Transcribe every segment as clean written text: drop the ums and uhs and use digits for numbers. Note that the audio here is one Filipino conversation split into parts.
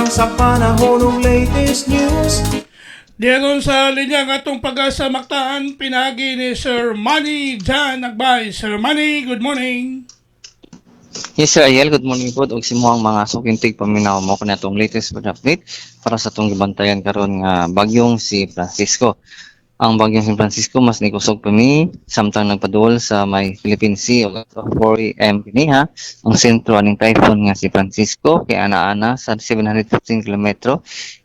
Lamang sa panahon ng latest news. Diyan sa linya nga itong Pag-asa Mactan, pinagi ni Sir Manny Jan Agbay. Sir Manny, good morning. Yes, Sir Ayel. Good morning po. Og si mo ang mga sukintig paminaw mo kung itong latest update para sa itong gibantayan karon nga bagyong si Francisco. Ang bagyong si Francisco mas nikusog pa mi samtang nagpaduol sa may Philippine Sea o 4 am kiniha. Ang sentro aning typhoon nga si Francisco kay ana-ana sa 715 km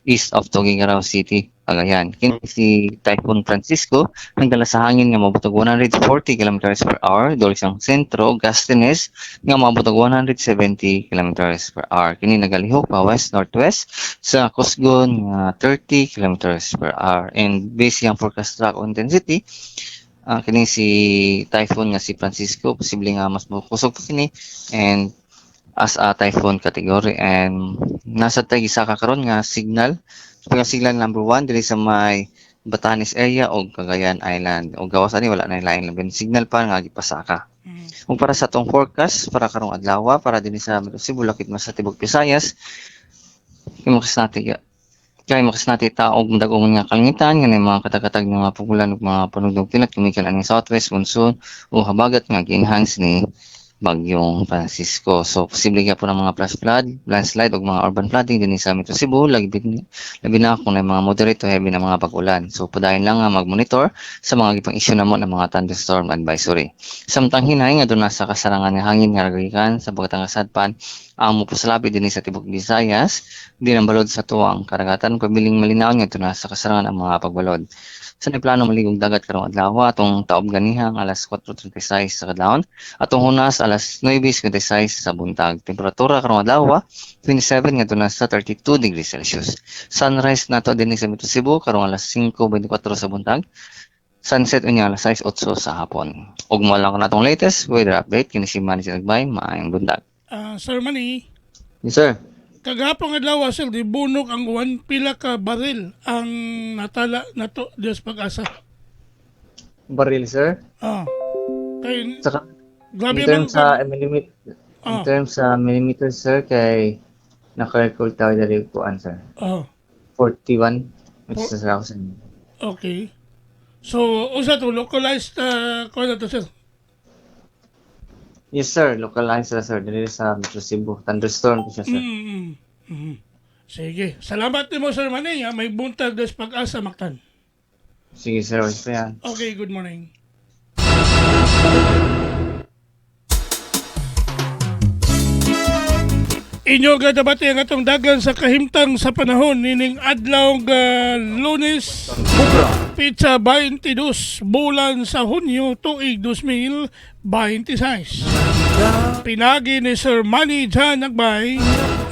east of Tuguegarao City, Cagayan. Kini si Typhoon Francisco nagdala sa hangin nga mabutog 140 km/h dol siyang sentro gustiness nga mabutog 170 km/h. Kini nagalihok pa west northwest sa kusgon nga 30 km/h, and based yang forecast track intensity kini si typhoon nga si Francisco posible nga mas makusog pa kini and as a typhoon category, and nasa tay isa ka karon nga signal signal number 1 diri sa may Batanes area o Cagayan Island o gawas ani wala na lain labi signal pa nga gipasaka. Kung para sa atong forecast para karong adlaw para dinhi sa Metro Cebu lakit mas sa Tibok Visayas kay makas natin taog dagong nga kalangitan nga mga katakatag nga mga pugulan ug mga panugdog tilat kumikan aning southwest monsoon o habagat nga gi-enhance ni bagyong Francisco. So posible ka po ng mga flash flood, landslide o mga urban flooding din sa Metro Cebu, labi na kung may mga moderate to heavy na mga pag-ulan. So padayon lang nga mag-monitor sa mga gipang issue namo ng mga thunderstorm advisory. Samtang hinay nga doon nasa kasarangan ng hangin nga ragikan sa Bagatang Sadpan ang mupusalabi din sa Tibok Visayas, di nang balod sa tuwang karagatan pabiling malinaw nga doon nasa kasarangan ang mga pagbalod. Sa plano maligong dagat karong adlaw atong taob ganihang alas 4:36 sa kadlawon atong hunas alas 9:56 sa buntag. Temperatura karong adlaw 27 ngadto na sa 32 degrees Celsius. Sunrise nato dinhi sa Metro Cebu karong alas 5:24 sa buntag. Sunset unya alas 6:08 sa hapon. Ug mo lang natong latest weather update kini si Manny Nagbay maayong buntag. Sir Manny, Yes sir. kagapong adlaw sir di bunok ang uwan pila ka baril ang natala nato Diyos Pag-asa. Baril sir. Kay Saka grabe in terms man sa in terms sa millimeter sir kay naka-record tayo dali kuan sir. 41 which is 1,000. Okay. So usa to localized ko na to sir. Yes sir, localized sir dili sa Metro Cebu. Thunderstorm po siya sir. Sige. Salamat nimo Sir Manny. May buntag Diyos Pag-asa Mactan. Sige sir, wala pa yan. Okay, good morning. Inyo gadabati ang atong dagan sa kahimtang sa panahon nining adlaw nga Lunes Pizza 22 bulan sa Hunyo tuig 2026. Pinagi ni Sir Manny Jan Agbay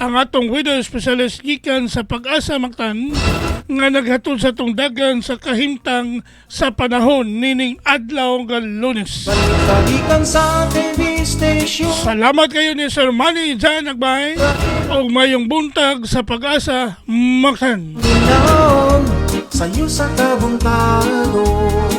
ang atong weather specialist gikan sa Pag-asa Mactan nga naghatod sa atong dagan sa kahimtang sa panahon nining adlaw nga Lunes. Balikan sa TV station. Salamat kayo ni Sir Manny Jan Agbay o mayong buntag sa Pag-asa Mactan. Ginaon sa'yo sa kabuntagon.